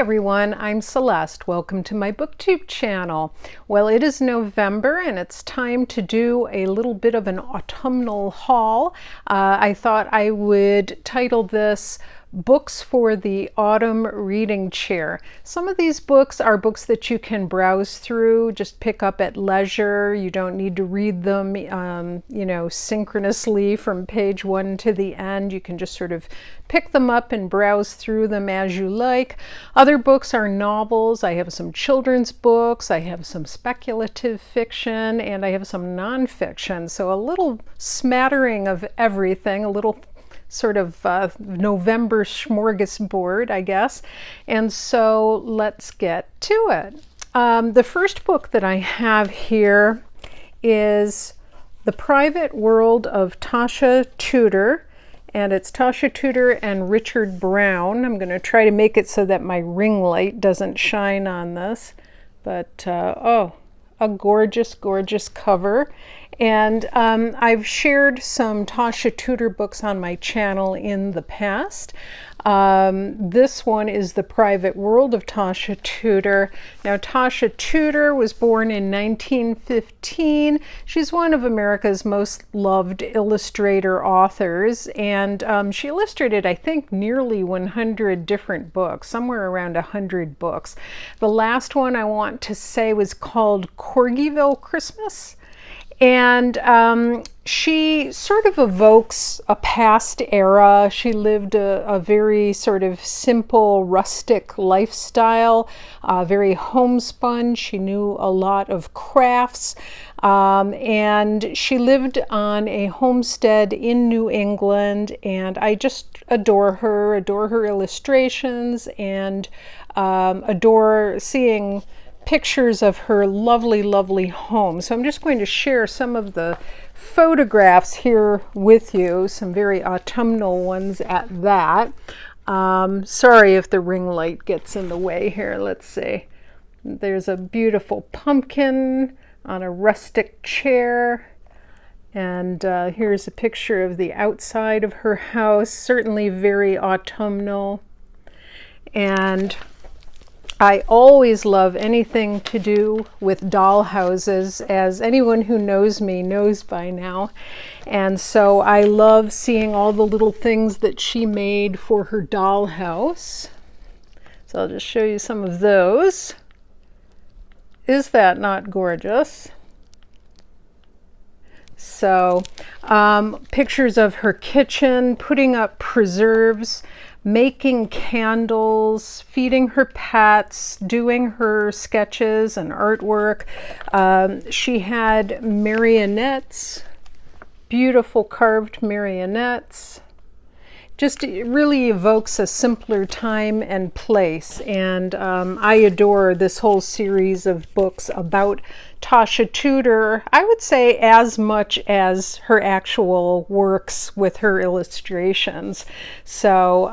everyone, I'm Celeste. Welcome to my BookTube channel. Well, it is November and it's time to do a little bit of an autumnal haul. I thought I would title this Books for the Autumn Reading Chair. Some of these books are books that you can browse through, just pick up at leisure. You don't need to read them, synchronously from page one to the end. You can just sort of pick them up and browse through them as you like. Other books are novels. I have some children's books. I have some speculative fiction, and I have some nonfiction. So a little smattering of everything, a little sort of November smorgasbord, I guess. And so let's get to it. The first book that I have here is The Private World of Tasha Tudor, and it's Tasha Tudor and Richard Brown. I'm going to try to make it so that my ring light doesn't shine on this, but a gorgeous, gorgeous cover. And I've shared some Tasha Tudor books on my channel in the past. This one is The Private World of Tasha Tudor. Now, Tasha Tudor was born in 1915. She's one of America's most loved illustrator authors, and she illustrated, I think, nearly 100 different books, somewhere around 100 books. The last one I want to say was called Corgyville Christmas. And she sort of evokes a past era. She lived a very sort of simple, rustic lifestyle, very homespun. She knew a lot of crafts, and she lived on a homestead in New England, and I just adore her illustrations, and adore seeing pictures of her lovely, lovely home. So I'm just going to share some of the photographs here with you, some very autumnal ones at that. Sorry if the ring light gets in the way here. Let's see. There's a beautiful pumpkin on a rustic chair. And here's a picture of the outside of her house, certainly very autumnal. And I always love anything to do with doll houses, as anyone who knows me knows by now. And so I love seeing all the little things that she made for her doll house. So I'll just show you some of those. Is that not gorgeous? So pictures of her kitchen, putting up preserves, making candles, feeding her pets, doing her sketches and artwork. She had marionettes, beautiful carved marionettes. Just really evokes a simpler time and place. And I adore this whole series of books about Tasha Tudor, I would say as much as her actual works with her illustrations. So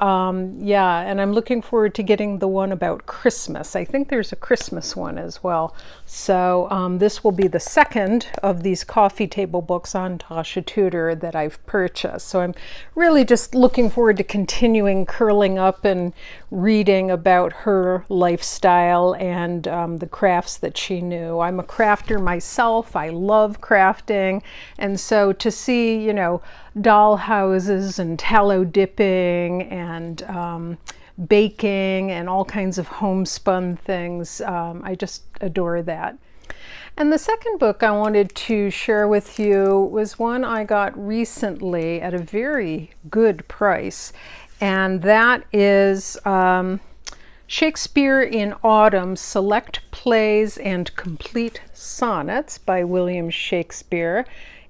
yeah, and I'm looking forward to getting the one about Christmas. I think there's a Christmas one as well. So this will be the second of these coffee table books on Tasha Tudor that I've purchased. So I'm really just looking forward to continuing curling up and reading about her lifestyle and the crafts that she knew. I'm a crafter myself. I love crafting. And so to see, you know, doll houses and tallow dipping and baking and all kinds of homespun things, I just adore that. And the second book I wanted to share with you was one I got recently at a very good price, and that is Shakespeare in Autumn, Select Plays and Complete Sonnets by William Shakespeare.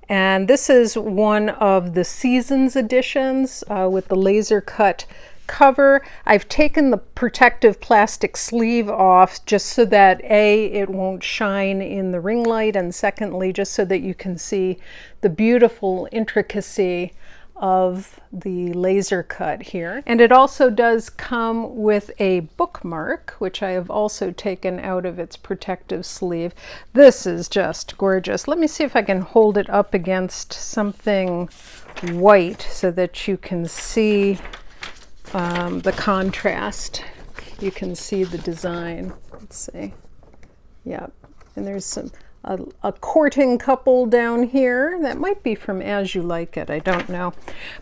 And this is one of the Seasons editions with the laser cut cover. I've taken the protective plastic sleeve off just so that A, it won't shine in the ring light, and secondly, just so that you can see the beautiful intricacy of the laser cut here. And it also does come with a bookmark, which I have also taken out of its protective sleeve. This is just gorgeous. Let me see if I can hold it up against something white so that you can see the contrast. You can see the design. Let's see. Yeah, and there's a courting couple down here. That might be from As You Like It, I don't know.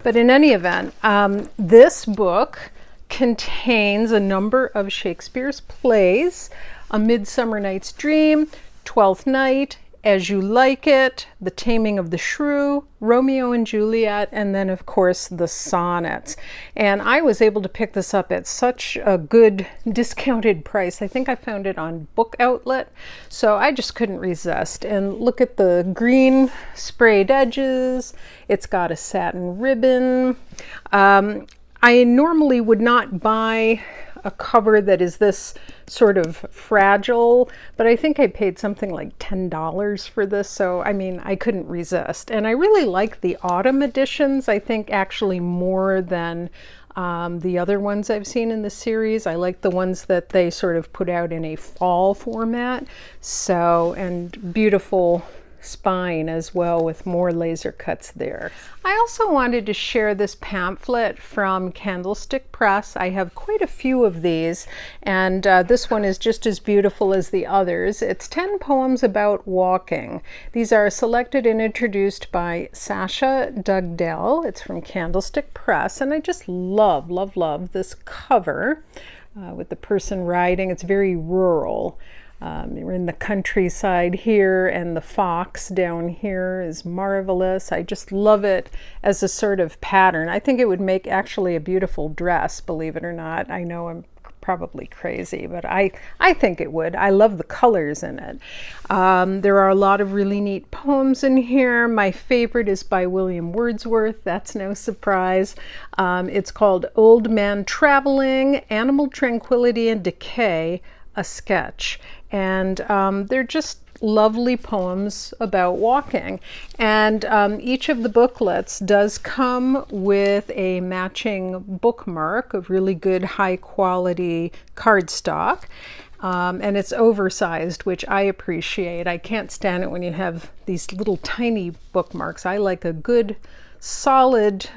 But in any event, this book contains a number of Shakespeare's plays: A Midsummer Night's Dream, Twelfth Night, As You Like It, The Taming of the Shrew, Romeo and Juliet, and then of course the Sonnets. And I was able to pick this up at such a good discounted price. I think I found it on Book Outlet, so I just couldn't resist. And look at the green sprayed edges. It's got a satin ribbon. I normally would not buy a cover that is this sort of fragile, but I think I paid something like $10 for this, so I mean, I couldn't resist. And I really like the autumn editions, I think actually more than the other ones I've seen in the series. I like the ones that they sort of put out in a fall format. So, and beautiful spine as well with more laser cuts there. I also wanted to share this pamphlet from Candlestick Press. I have quite a few of these, and this one is just as beautiful as the others. It's 10 poems about walking. These are selected and introduced by Sasha Dugdale. It's from Candlestick Press, and I just love, love, love this cover with the person riding. It's very rural. We're in the countryside here, and the fox down here is marvelous. I just love it as a sort of pattern. I think it would make actually a beautiful dress, believe it or not. I know I'm probably crazy, but I think it would. I love the colors in it. There are a lot of really neat poems in here. My favorite is by William Wordsworth. That's no surprise. It's called Old Man Traveling, Animal Tranquility and Decay, a Sketch. And they're just lovely poems about walking. And each of the booklets does come with a matching bookmark of really good high quality cardstock. And it's oversized, which I appreciate. I can't stand it when you have these little tiny bookmarks. I like a good solid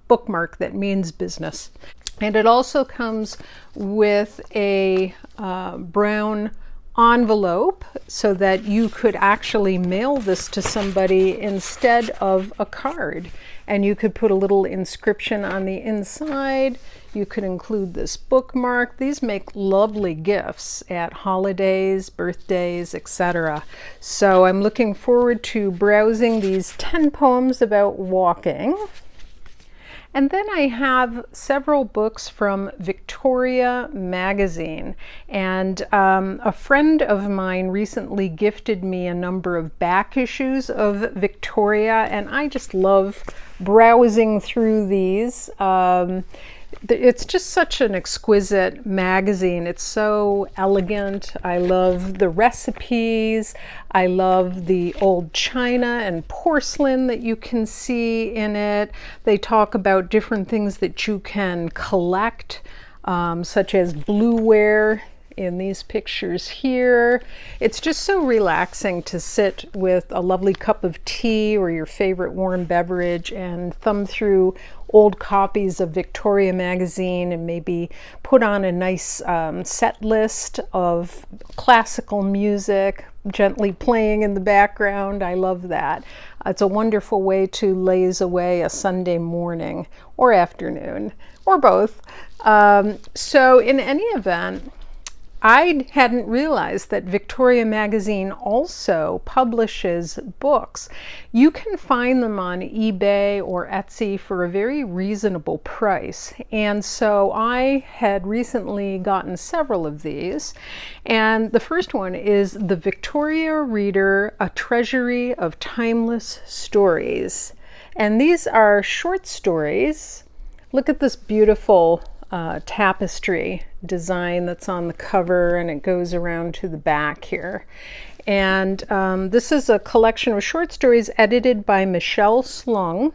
bookmark that means business. And it also comes with a brown envelope so that you could actually mail this to somebody instead of a card. And you could put a little inscription on the inside. You could include this bookmark. These make lovely gifts at holidays, birthdays, etc. So I'm looking forward to browsing these 10 poems about walking. And then I have several books from Victoria magazine. And a friend of mine recently gifted me a number of back issues of Victoria, and I just love browsing through these. It's just such an exquisite magazine. It's so elegant. I love the recipes. I love the old china and porcelain that you can see in it. They talk about different things that you can collect, such as blueware in these pictures here. It's just so relaxing to sit with a lovely cup of tea or your favorite warm beverage and thumb through old copies of Victoria magazine and maybe put on a nice set list of classical music gently playing in the background. I love that. It's a wonderful way to laze away a Sunday morning or afternoon or both. So in any event, I hadn't realized that Victoria magazine also publishes books. You can find them on eBay or Etsy for a very reasonable price. And so I had recently gotten several of these. And the first one is The Victoria Reader, A Treasury of Timeless Stories. And these are short stories. Look at this beautiful tapestry design that's on the cover, and it goes around to the back here. And this is a collection of short stories edited by Michele Slung.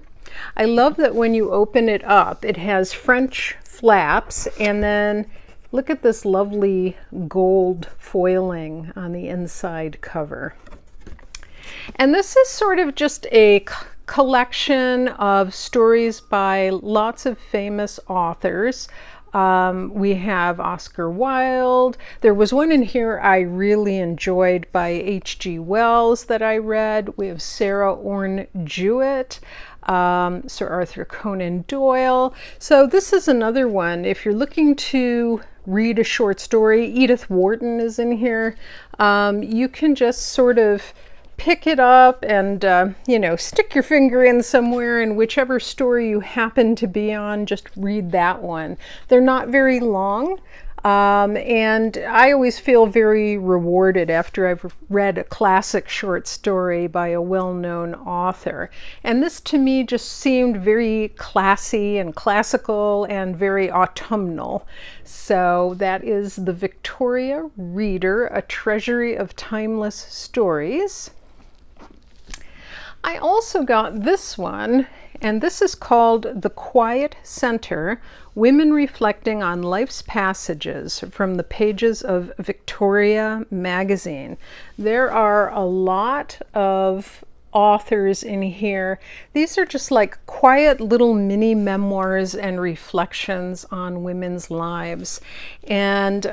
I love that when you open it up, it has French flaps, and then look at this lovely gold foiling on the inside cover. And this is sort of just a collection of stories by lots of famous authors. We have Oscar Wilde. There was one in here I really enjoyed by H.G. Wells that I read. We have Sarah Orne Jewett, Sir Arthur Conan Doyle. So this is another one. If you're looking to read a short story, Edith Wharton is in here. You can just sort of pick it up and, stick your finger in somewhere, and whichever story you happen to be on, just read that one. They're not very long, and I always feel very rewarded after I've read a classic short story by a well-known author. And this to me just seemed very classy and classical and very autumnal. So that is The Victoria Reader, A Treasury of Timeless Stories. I also got this one, and this is called The Quiet Center, Women Reflecting on Life's Passages, from the pages of Victoria magazine. There are a lot of authors in here. These are just like quiet little mini memoirs and reflections on women's lives. And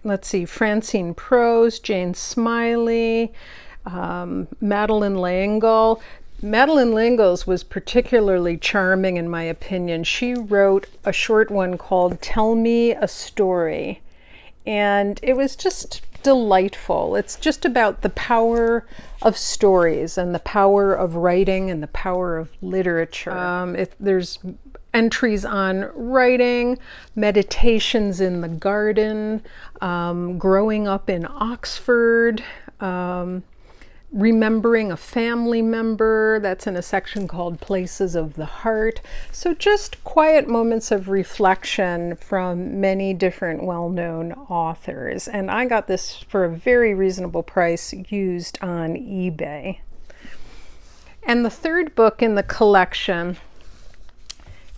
let's see, Francine Prose, Jane Smiley, Madeleine L'Engle. Madeleine L'Engle's was particularly charming in my opinion. She wrote a short one called Tell Me a Story, and it was just delightful. It's just about the power of stories and the power of writing and the power of literature. There's entries on writing, meditations in the garden, growing up in Oxford, remembering a family member. That's in a section called Places of the Heart. So just quiet moments of reflection from many different well-known authors. And I got this for a very reasonable price used on eBay. And the third book in the collection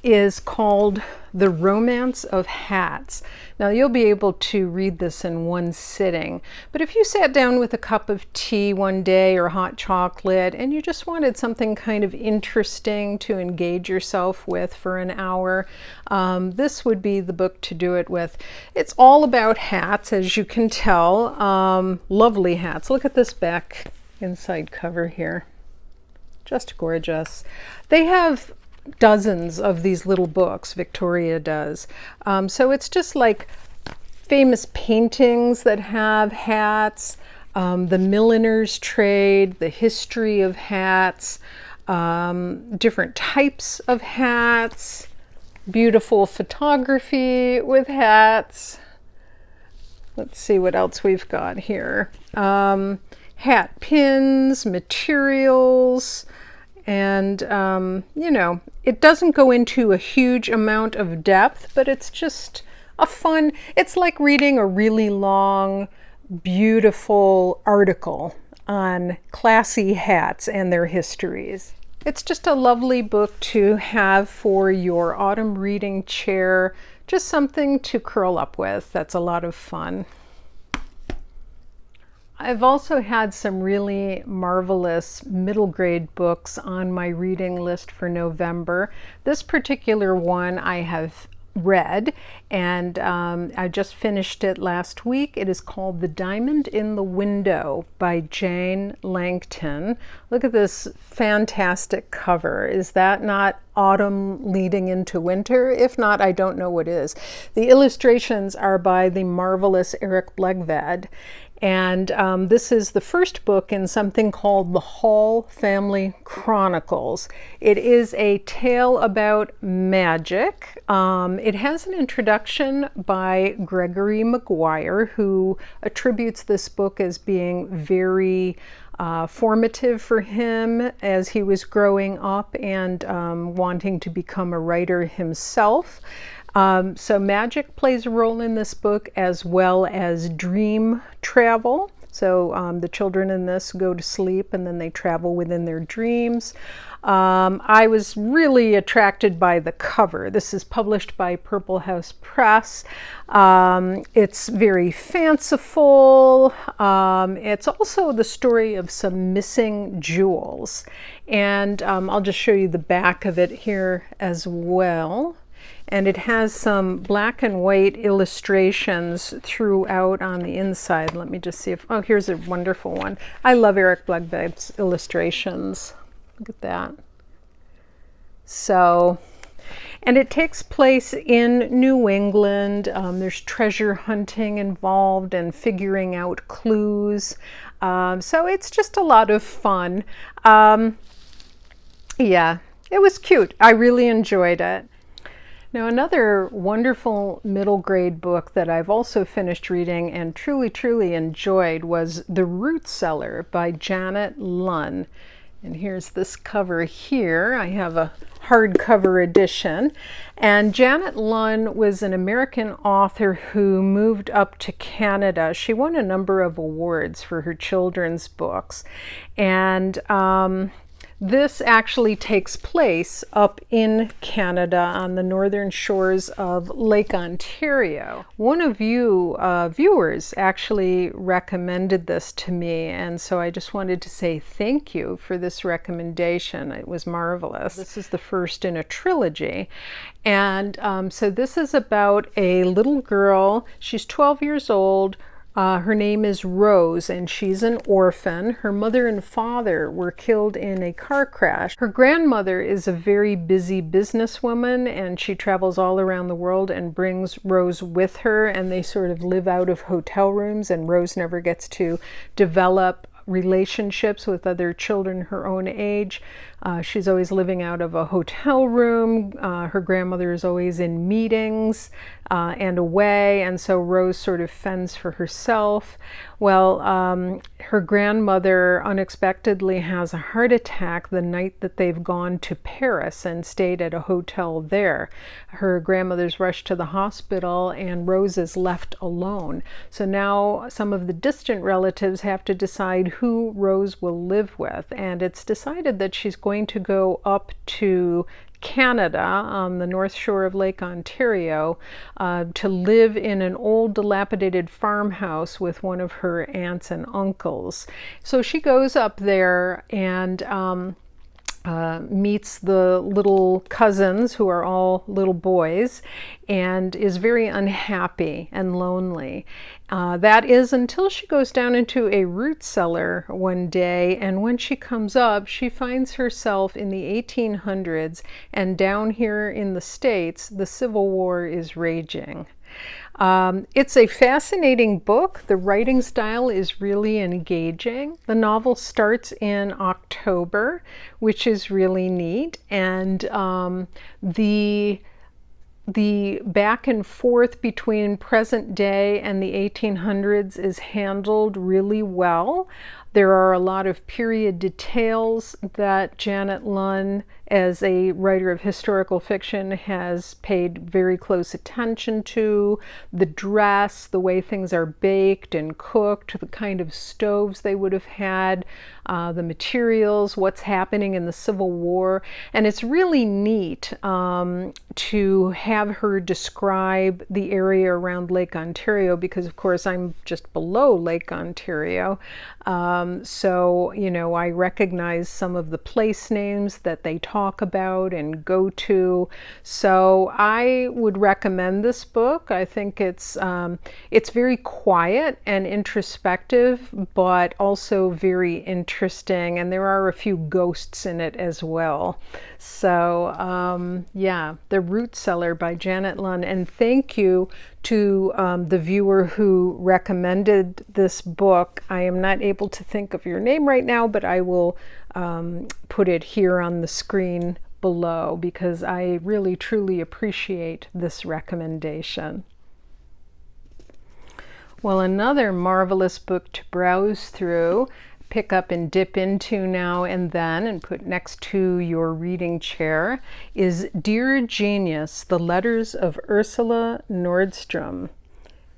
is called The Romance of Hats. Now you'll be able to read this in one sitting, but if you sat down with a cup of tea one day or hot chocolate and you just wanted something kind of interesting to engage yourself with for an hour, this would be the book to do it with. It's all about hats, as you can tell. Lovely hats. Look at this back inside cover here. Just gorgeous. They have dozens of these little books, Victoria does. So it's just like famous paintings that have hats, the milliner's trade, the history of hats, different types of hats, beautiful photography with hats. Let's see what else we've got here. Hat pins, materials, and you know, it doesn't go into a huge amount of depth, but it's just a fun, it's like reading a really long, beautiful article on classy hats and their histories. It's just a lovely book to have for your autumn reading chair, just something to curl up with. That's a lot of fun. I've also had some really marvelous middle grade books on my reading list for November. This particular one I have read, and I just finished it last week. It is called The Diamond in the Window by Jane Langton. Look at this fantastic cover. Is that not autumn leading into winter? If not, I don't know what is. The illustrations are by the marvelous Erik Blegvad. And this is the first book in something called the Hall Family Chronicles. It is a tale about magic. It has an introduction by Gregory Maguire, who attributes this book as being very formative for him as he was growing up and wanting to become a writer himself. So magic plays a role in this book, as well as dream travel. So the children in this go to sleep and then they travel within their dreams. I was really attracted by the cover. This is published by Purple House Press. It's very fanciful. It's also the story of some missing jewels. And I'll just show you the back of it here as well. And it has some black and white illustrations throughout on the inside. Let me just see if, oh, here's a wonderful one. I love Erik Blegvad's illustrations. Look at that. So, and it takes place in New England. There's treasure hunting involved and figuring out clues. So it's just a lot of fun. Yeah, it was cute. I really enjoyed it. Now, another wonderful middle grade book that I've also finished reading and truly enjoyed was The Root Cellar by Janet Lunn. And here's this cover here. I have a hardcover edition. And Janet Lunn was an American author who moved up to Canada. She won a number of awards for her children's books. And this actually takes place up in Canada on the northern shores of Lake Ontario. One of you viewers actually recommended this to me, and so I just wanted to say thank you for this recommendation. It was marvelous. This is the first in a trilogy. And so this is about a little girl. She's 12 years old. Her name is Rose, and she's an orphan. Her mother and father were killed in a car crash. Her grandmother is a very busy businesswoman, and she travels all around the world and brings Rose with her, and they sort of live out of hotel rooms, and Rose never gets to develop relationships with other children her own age. She's always living out of a hotel room. Her grandmother is always in meetings and away, and so Rose sort of fends for herself. Well, her grandmother unexpectedly has a heart attack the night that they've gone to Paris and stayed at a hotel there. Her grandmother's rushed to the hospital and Rose is left alone. So now some of the distant relatives have to decide who Rose will live with, and it's decided that she's going to go up to Canada on the North Shore of Lake Ontario to live in an old dilapidated farmhouse with one of her aunts and uncles. So she goes up there and meets the little cousins, who are all little boys, and is very unhappy and lonely. That is until she goes down into a root cellar one day, and when she comes up, she finds herself in the 1800s, and down here in the States, the Civil War is raging. It's a fascinating book. The writing style is really engaging. The novel starts in October, which is really neat, and the back and forth between present day and the 1800s is handled really well. There are a lot of period details that Janet Lunn, as a writer of historical fiction, has paid very close attention to. The dress, the way things are baked and cooked, the kind of stoves they would have had, the materials, what's happening in the Civil War. And it's really neat to have her describe the area around Lake Ontario, because of course I'm just below Lake Ontario. So, you know, I recognize some of the place names that they talk about and go to. So I would recommend this book. I think it's very quiet and introspective, but also very interesting. And there are a few ghosts in it as well. So yeah, The Root Cellar by Janet Lunn. And thank you to the viewer who recommended this book. I am not able to think of your name right now, but I will put it here on the screen below, because I really truly appreciate this recommendation. Well, another marvelous book to browse through, pick up and dip into now and then, and put next to your reading chair, is Dear Genius, The Letters of Ursula Nordstrom.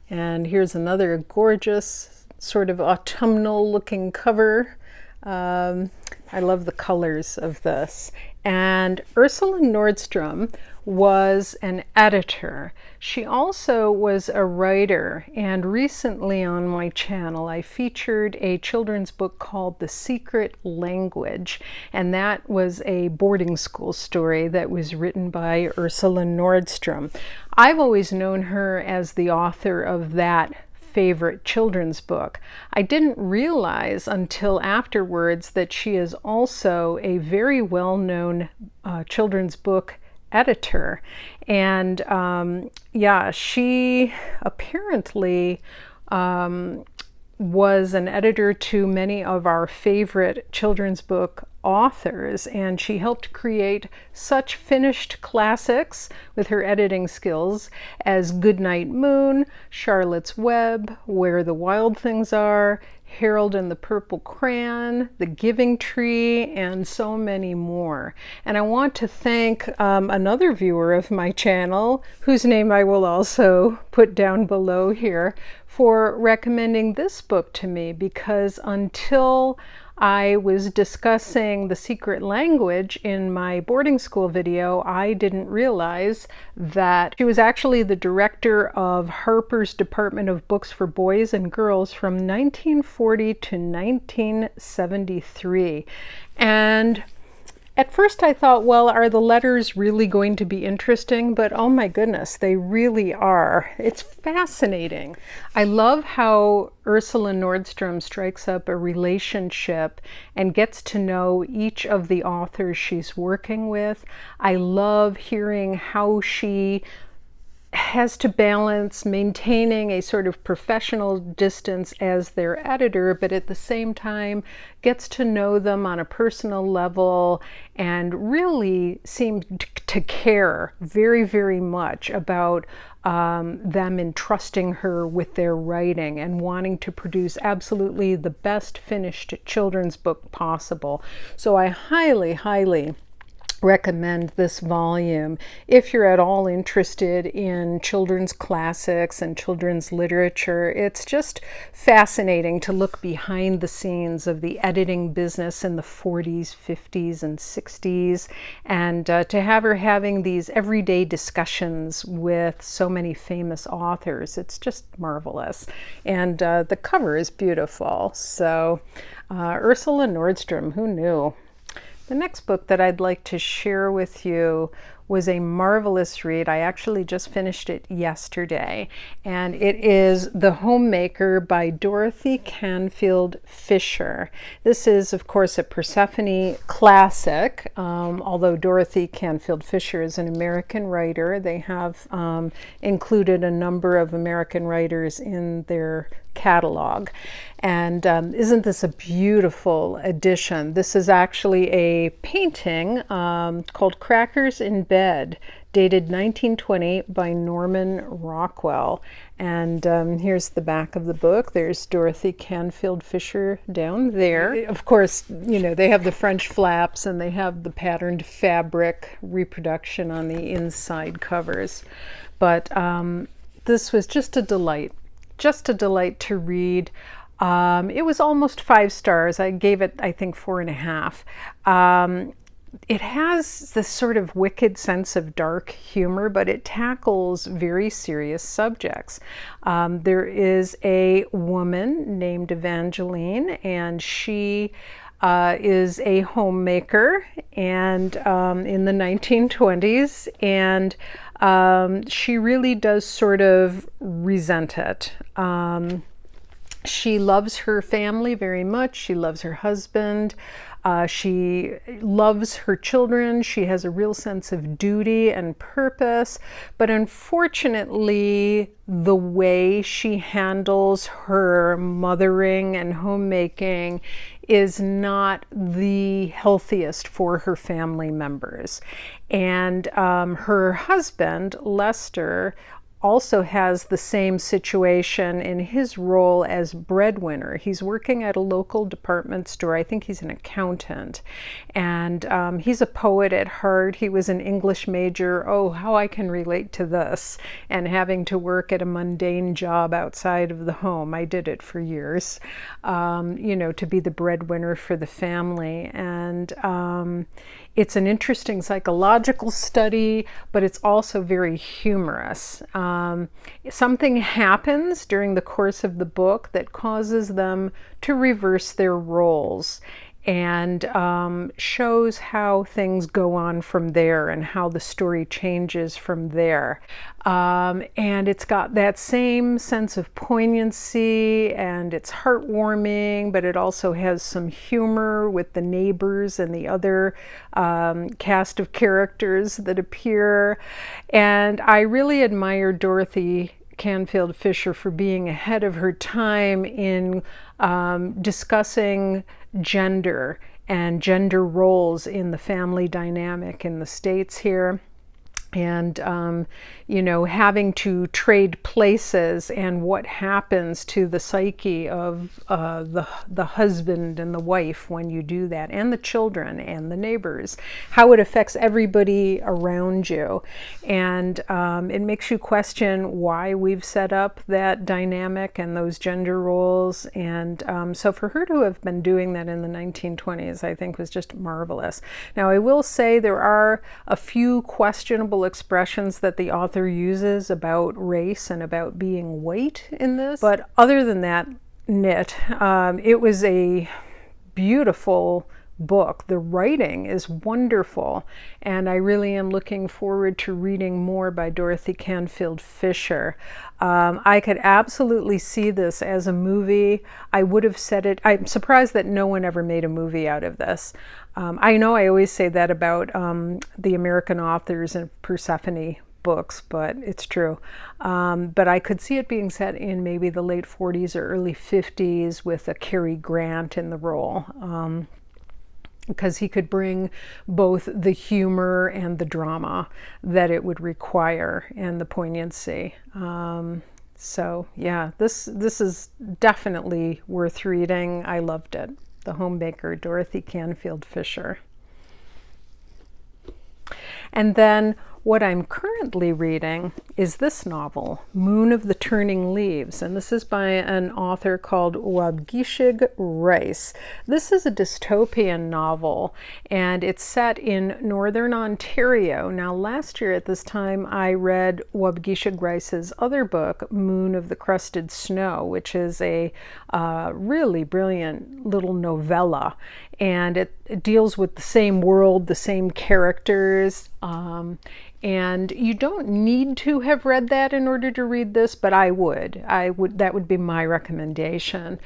And here's another gorgeous, sort of autumnal looking cover. I love the colors of this. And Ursula Nordstrom was an editor. She also was a writer, and recently on my channel I featured a children's book called The Secret Language, and that was a boarding school story that was written by Ursula Nordstrom. I've always known her as the author of that favorite children's book. I didn't realize until afterwards that she is also a very well-known children's book editor. And yeah, she apparently was an editor to many of our favorite children's book authors, and she helped create such finished classics with her editing skills as Goodnight Moon, Charlotte's Web, Where the Wild Things Are, Harold and the Purple Crayon, The Giving Tree, and so many more. And I want to thank another viewer of my channel, whose name I will also put down below here, for recommending this book to me, because until I was discussing The Secret Language in my boarding school video, I didn't realize that she was actually the director of Harper's Department of Books for Boys and Girls from 1940 to 1973. And at first I thought, well, are the letters really going to be interesting? But oh my goodness, they really are. It's fascinating. I love how Ursula Nordstrom strikes up a relationship and gets to know each of the authors she's working with. I love hearing how she has to balance maintaining a sort of professional distance as their editor, but at the same time gets to know them on a personal level and really seems to care very, very much about them entrusting her with their writing and wanting to produce absolutely the best finished children's book possible. So I highly, highly recommend this volume if you're at all interested in children's classics and children's literature. It's just fascinating to look behind the scenes of the editing business in the 40s, 50s, and 60s, and to have her having these everyday discussions with so many famous authors. It's just marvelous. And the cover is beautiful. So Ursula Nordstrom, who knew? The next book that I'd like to share with you was a marvelous read. I actually just finished it yesterday, and it is The Homemaker by Dorothy Canfield Fisher. This is, of course, a Persephone classic, although Dorothy Canfield Fisher is an American writer. They have included a number of American writers in their catalog. And isn't this a beautiful edition? This is actually a painting called Crackers in Bed, dated 1920 by Norman Rockwell. And here's the back of the book. There's Dorothy Canfield Fisher down there. Of course, you know, they have the French flaps and they have the patterned fabric reproduction on the inside covers. But this was just a delight. Just a delight to read. It was almost 5 stars. I gave it, I think, 4.5. It has this sort of wicked sense of dark humor, but it tackles very serious subjects. There is a woman named Evangeline, and she is a homemaker, and in the 1920s, and she really does sort of resent it. She loves her family very much. She loves her husband. She loves her children. She has a real sense of duty and purpose. But unfortunately, the way she handles her mothering and homemaking is not the healthiest for her family members. And her husband, Lester, also has the same situation in his role as breadwinner. He's working at a local department store. I think he's an accountant. And he's a poet at heart. He was an English major. Oh, how I can relate to this. And having to work at a mundane job outside of the home. I did it for years, you know, to be the breadwinner for the family. And it's an interesting psychological study, but it's also very humorous. Something happens during the course of the book that causes them to reverse their roles, and shows how things go on from there and how the story changes from there. And it's got that same sense of poignancy, and it's heartwarming, but it also has some humor with the neighbors and the other cast of characters that appear. And I really admire Dorothy Canfield Fisher for being ahead of her time in discussing gender and gender roles in the family dynamic in the States here. And, you know, having to trade places and what happens to the psyche of the husband and the wife when you do that, and the children and the neighbors, how it affects everybody around you. And it makes you question why we've set up that dynamic and those gender roles. And so for her to have been doing that in the 1920s, I think was just marvelous. Now, I will say there are a few questionable expressions that the author uses about race and about being white in this. But other than that, it was a beautiful book. The writing is wonderful, and I really am looking forward to reading more by Dorothy Canfield Fisher. I could absolutely see this as a movie. I would have said it. I'm surprised that no one ever made a movie out of this. I know I always say that about the American authors and Persephone books, but it's true. But I could see it being set in maybe the late 40s or early 50s with a Cary Grant in the role. Because he could bring both the humor and the drama that it would require and the poignancy. So yeah, this is definitely worth reading. I loved it. The Homemaker, Dorothy Canfield Fisher. And then what I'm currently reading is this novel, Moon of the Turning Leaves, and this is by an author called Wabgishig Rice. This is a dystopian novel, and it's set in northern Ontario. Now, last year at this time, I read Wabgishig Rice's other book, Moon of the Crusted Snow, which is a really brilliant little novella, and it deals with the same world, the same characters, and you don't need to have read that in order to read this, but I would. That would be my recommendation.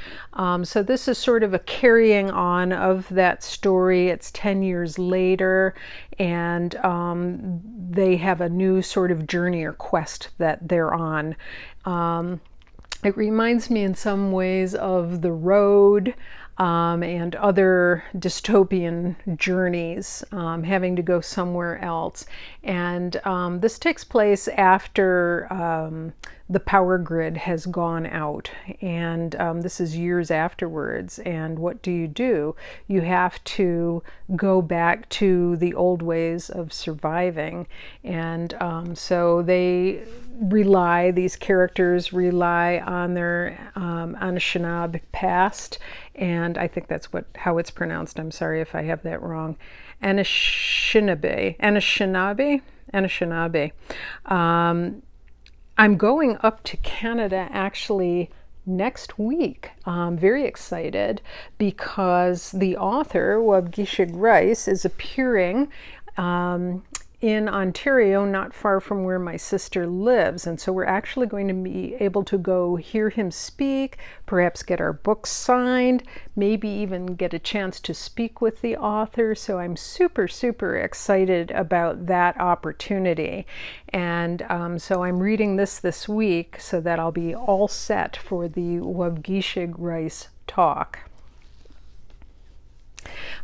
So this is sort of a carrying on of that story. It's 10 years later, and they have a new sort of journey or quest that they're on. It reminds me in some ways of The Road, and other dystopian journeys, having to go somewhere else. And this takes place after the power grid has gone out, and this is years afterwards. And what do? You have to go back to the old ways of surviving. And so these characters rely on their Anishinaabe past, and I think that's how it's pronounced. I'm sorry if I have that wrong. Anishinaabe. I'm going up to Canada actually next week. I'm very excited because the author, Wabgishig Rice, is appearing in Ontario, not far from where my sister lives. And so we're actually going to be able to go hear him speak, perhaps get our books signed, maybe even get a chance to speak with the author. So I'm super, super excited about that opportunity. And so I'm reading this week so that I'll be all set for the Wabgishig Rice talk.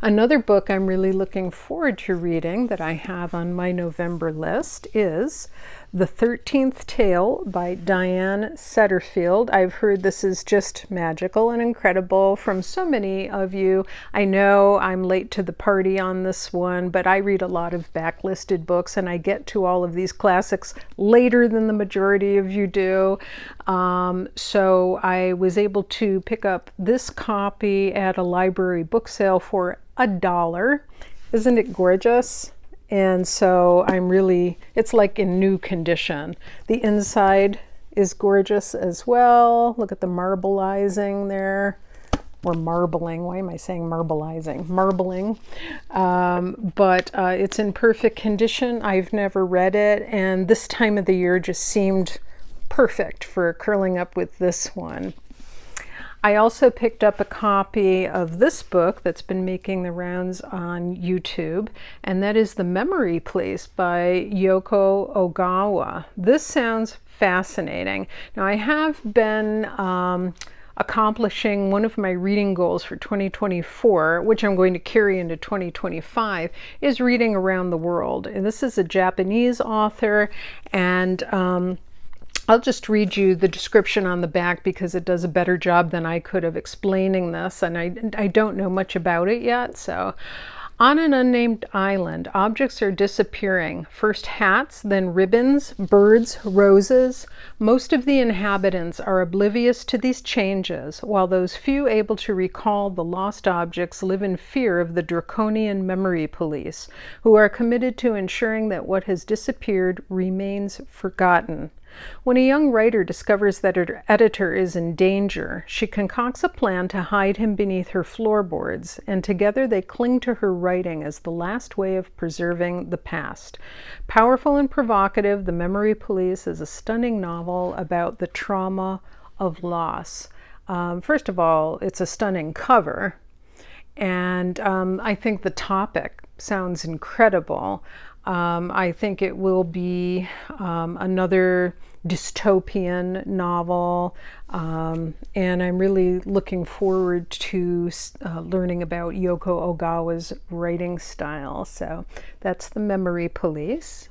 Another book I'm really looking forward to reading that I have on my November list is The 13th Tale by Diane Setterfield. I've heard this is just magical and incredible from so many of you. I know I'm late to the party on this one, but I read a lot of backlisted books and I get to all of these classics later than the majority of you do. So I was able to pick up this copy at a library book sale for $1. Isn't it gorgeous? And so it's like in new condition. The inside is gorgeous as well. Look at the marbleizing there. Or marbling. Why am I saying marbleizing? Marbling. But it's in perfect condition. I've never read it, and this time of the year just seemed perfect for curling up with this one. I also picked up a copy of this book that's been making the rounds on YouTube, and that is The Memory Police by Yoko Ogawa. This sounds fascinating. Now, I have been accomplishing one of my reading goals for 2024, which I'm going to carry into 2025, is reading around the world. And this is a Japanese author, and I'll just read you the description on the back because it does a better job than I could of explaining this, and I don't know much about it yet. So, on an unnamed island, objects are disappearing. First hats, then ribbons, birds, roses. Most of the inhabitants are oblivious to these changes, while those few able to recall the lost objects live in fear of the draconian memory police, who are committed to ensuring that what has disappeared remains forgotten. When a young writer discovers that her editor is in danger, she concocts a plan to hide him beneath her floorboards, and together they cling to her writing as the last way of preserving the past. Powerful and provocative, The Memory Police is a stunning novel about the trauma of loss. First of all, it's a stunning cover, and I think the topic sounds incredible. I think it will be another dystopian novel, and I'm really looking forward to learning about Yoko Ogawa's writing style. So that's The Memory Police.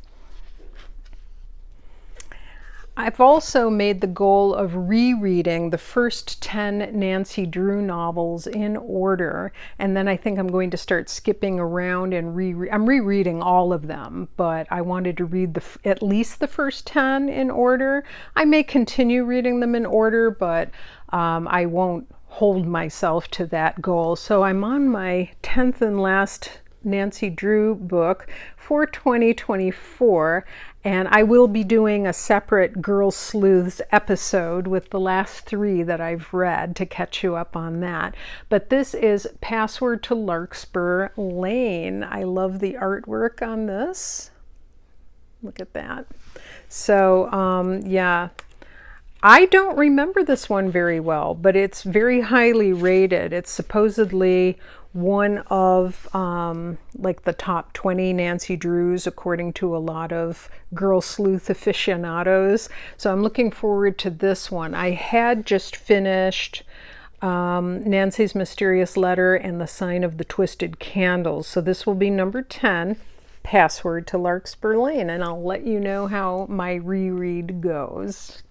I've also made the goal of rereading the first 10 Nancy Drew novels in order, and then I think I'm going to start skipping around and I'm rereading all of them, but I wanted to read at least the first 10 in order. I may continue reading them in order, but I won't hold myself to that goal. So I'm on my 10th and last Nancy Drew book for 2024, and I will be doing a separate Girl Sleuths episode with the last 3 that I've read to catch you up on that. But this is Password to Larkspur Lane. I love the artwork on this. Look at that. So yeah, I don't remember this one very well, but it's very highly rated. It's supposedly one of like the top 20 Nancy Drews according to a lot of Girl Sleuth aficionados. So I'm looking forward to this one. I had just finished Nancy's Mysterious Letter and The Sign of the Twisted Candles. So this will be number 10, Password to Larkspur Lane, and I'll let you know how my reread goes.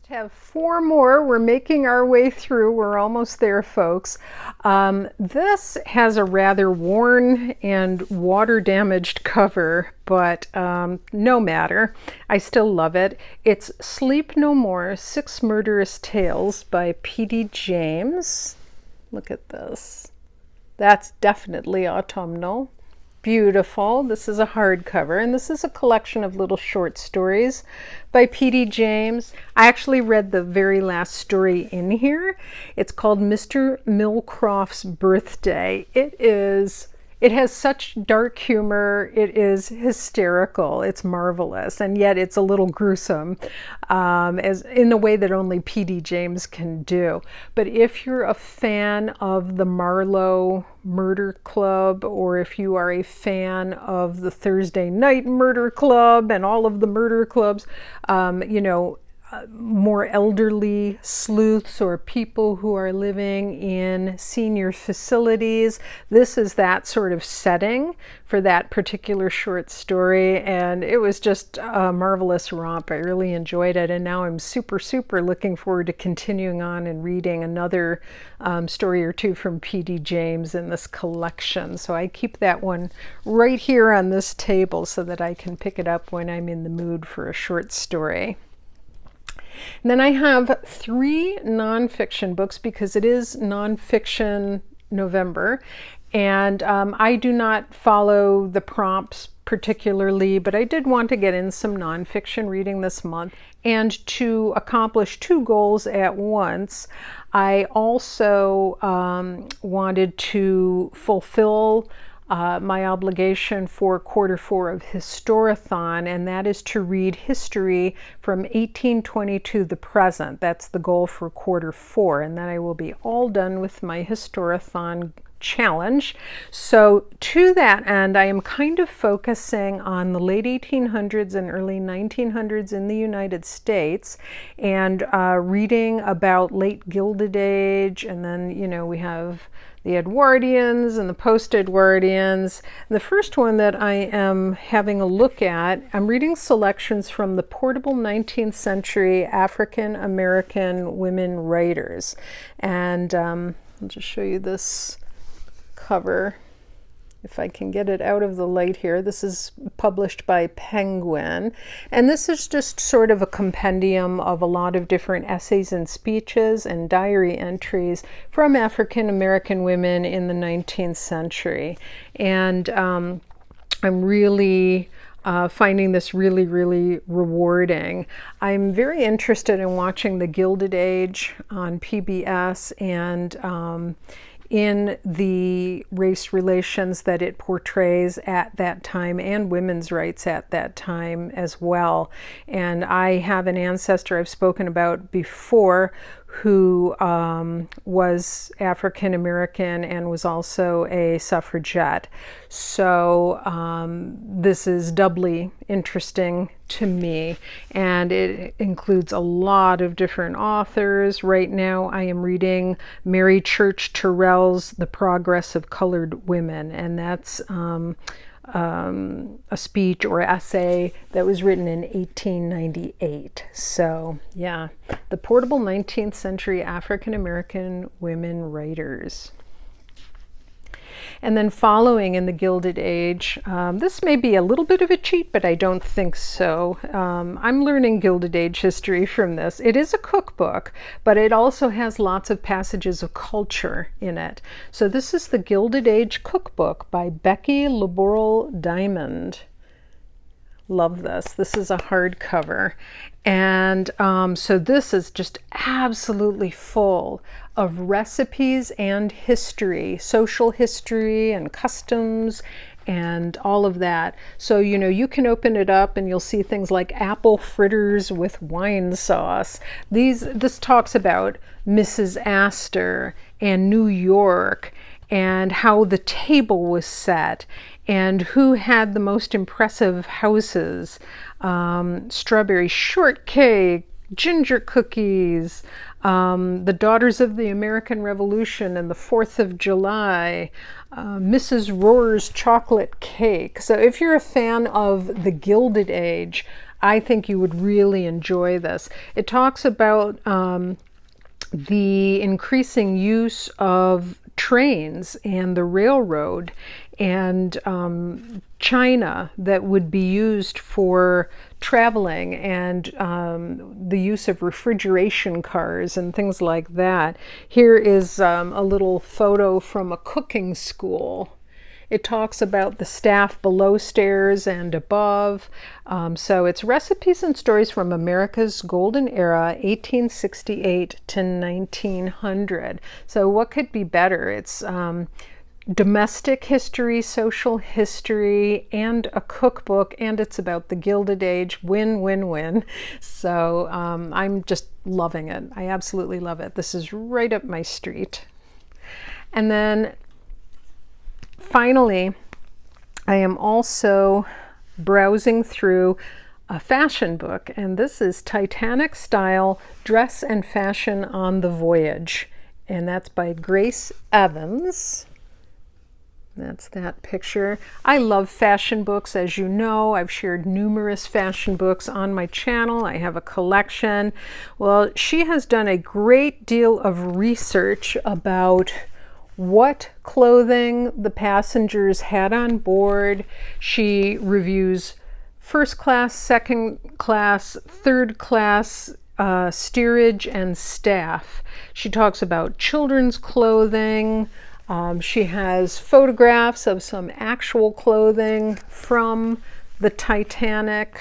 Have 4 more. We're making our way through. We're almost there, folks. This has a rather worn and water damaged cover, but no matter. I still love it. It's Sleep No More, 6 Murderous Tales by P.D. James. Look at this. That's definitely autumnal. Beautiful. This is a hardcover, and this is a collection of little short stories by P.D. James. I actually read the very last story in here. It's called Mr. Millcroft's Birthday. It has such dark humor. It is hysterical. It's marvelous, and yet it's a little gruesome, as in the way that only P.D. James can do. But if you're a fan of the Marlowe Murder Club, or if you are a fan of the Thursday Night Murder Club and all of the murder clubs, you know, more elderly sleuths or people who are living in senior facilities. This is that sort of setting for that particular short story, and it was just a marvelous romp. I really enjoyed it, and now I'm super looking forward to continuing on and reading another story or 2 from P.D. James in this collection. So I keep that one right here on this table so that I can pick it up when I'm in the mood for a short story. And then I have 3 nonfiction books because it is Nonfiction November, and I do not follow the prompts particularly, but I did want to get in some nonfiction reading this month. And to accomplish 2 goals at once, I also wanted to fulfill my obligation for Q4 of Historathon, and that is to read history from 1820 to the present. That's the goal for Q4, and then I will be all done with my Historathon challenge. So to that end, I am kind of focusing on the late 1800s and early 1900s in the United States, and reading about late Gilded Age, and then, you know, we have the Edwardians and the post-Edwardians. The first one that I am having a look at, I'm reading selections from the Portable 19th Century African American Women Writers. And I'll just show you this cover, if I can get it out of the light here. This is published by Penguin, and this is just sort of a compendium of a lot of different essays and speeches and diary entries from African American women in the 19th century. And I'm really finding this really rewarding. I'm very interested in watching the Gilded Age on PBS, and in the race relations that it portrays at that time, and women's rights at that time as well. And I have an ancestor I've spoken about before who was African American and was also a suffragette. So this is doubly interesting to me, and it includes a lot of different authors. Right now I am reading Mary Church Terrell's The Progress of Colored Women, and that's a speech or essay that was written in 1898. So yeah, the portable 19th century African American women writers. And then following in the Gilded Age, this may be a little bit of a cheat, but I don't think so. I'm learning Gilded Age history from this. It is a cookbook, but it also has lots of passages of culture in it. So this is the Gilded Age cookbook by Becky Laborel Diamond. Love this. This is a hardcover. And so this is just absolutely full of recipes and history, social history and customs and all of that. So, you know, you can open it up and you'll see things like apple fritters with wine sauce. This talks about Mrs. Astor and New York and how the table was set and who had the most impressive houses, strawberry shortcake, ginger cookies, the Daughters of the American Revolution and the 4th of July, Mrs. Rohr's chocolate cake. So if you're a fan of the Gilded Age, I think you would really enjoy this. It talks about the increasing use of trains and the railroad and China that would be used for traveling and the use of refrigeration cars and things like that. Here is a little photo from a cooking school. It talks about the staff below stairs and above. So it's recipes and stories from America's golden era, 1868 to 1900. So what could be better? It's domestic history, social history, and a cookbook, and it's about the Gilded Age. Win, win, win. So I'm just loving it. I absolutely love it. This is right up my street. And then finally, I am also browsing through a fashion book, and this is Titanic Style Dress and Fashion on the Voyage, and that's by Grace Evans. That's that picture. I love fashion books, as you know. I've shared numerous fashion books on my channel. I have a collection. Well, she has done a great deal of research about what clothing the passengers had on board. She reviews first class, second class, third class steerage and staff. She talks about children's clothing. She has photographs of some actual clothing from the Titanic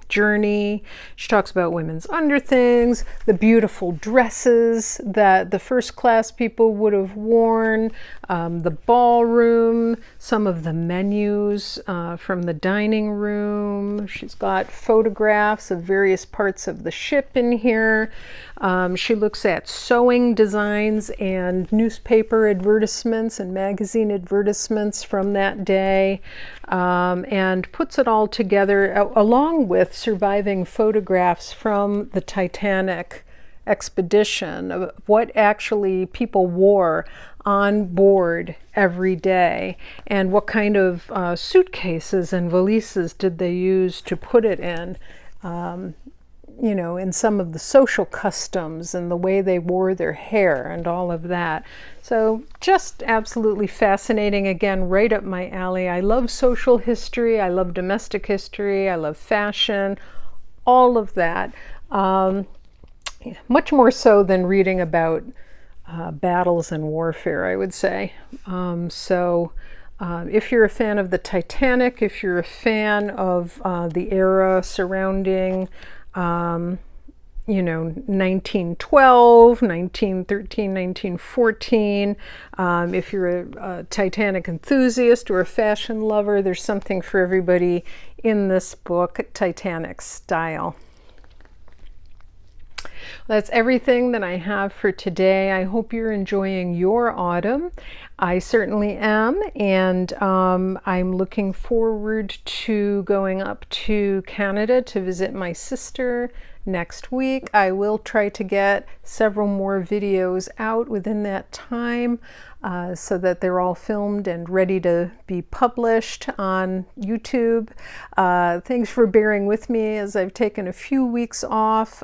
journey. She talks about women's underthings, the beautiful dresses that the first class people would have worn, the ballroom, some of the menus from the dining room. She's got photographs of various parts of the ship in here. She looks at sewing designs and newspaper advertisements and magazine advertisements from that day, and puts it all together along with surviving photographs from the Titanic expedition of what actually people wore on board every day and what kind of suitcases and valises did they use to put it in. You know, in some of the social customs and the way they wore their hair and all of that. So just absolutely fascinating. Again, right up my alley. I love social history. I love domestic history. I love fashion, all of that. Much more so than reading about battles and warfare, I would say. If you're a fan of the Titanic, if you're a fan of the era surrounding 1912, 1913, 1914. If you're a Titanic enthusiast or a fashion lover, there's something for everybody in this book, Titanic Style. That's everything that I have for today. I hope you're enjoying your autumn. I certainly am, and I'm looking forward to going up to Canada to visit my sister next week. I will try to get several more videos out within that time so that they're all filmed and ready to be published on YouTube. Thanks for bearing with me as I've taken a few weeks off.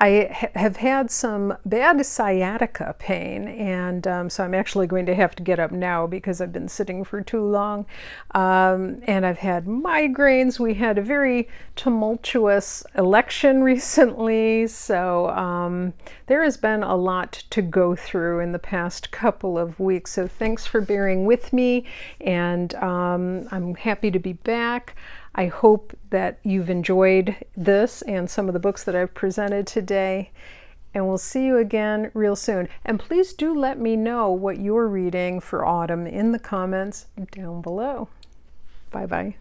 I have had some bad sciatica pain, and so I'm actually going to have to get up now because I've been sitting for too long. And I've had migraines. We had a very tumultuous election recently, so there has been a lot to go through in the past couple of weeks. So thanks for bearing with me, and I'm happy to be back. I hope that you've enjoyed this and some of the books that I've presented today, and we'll see you again real soon. And please do let me know what you're reading for autumn in the comments down below. Bye-bye.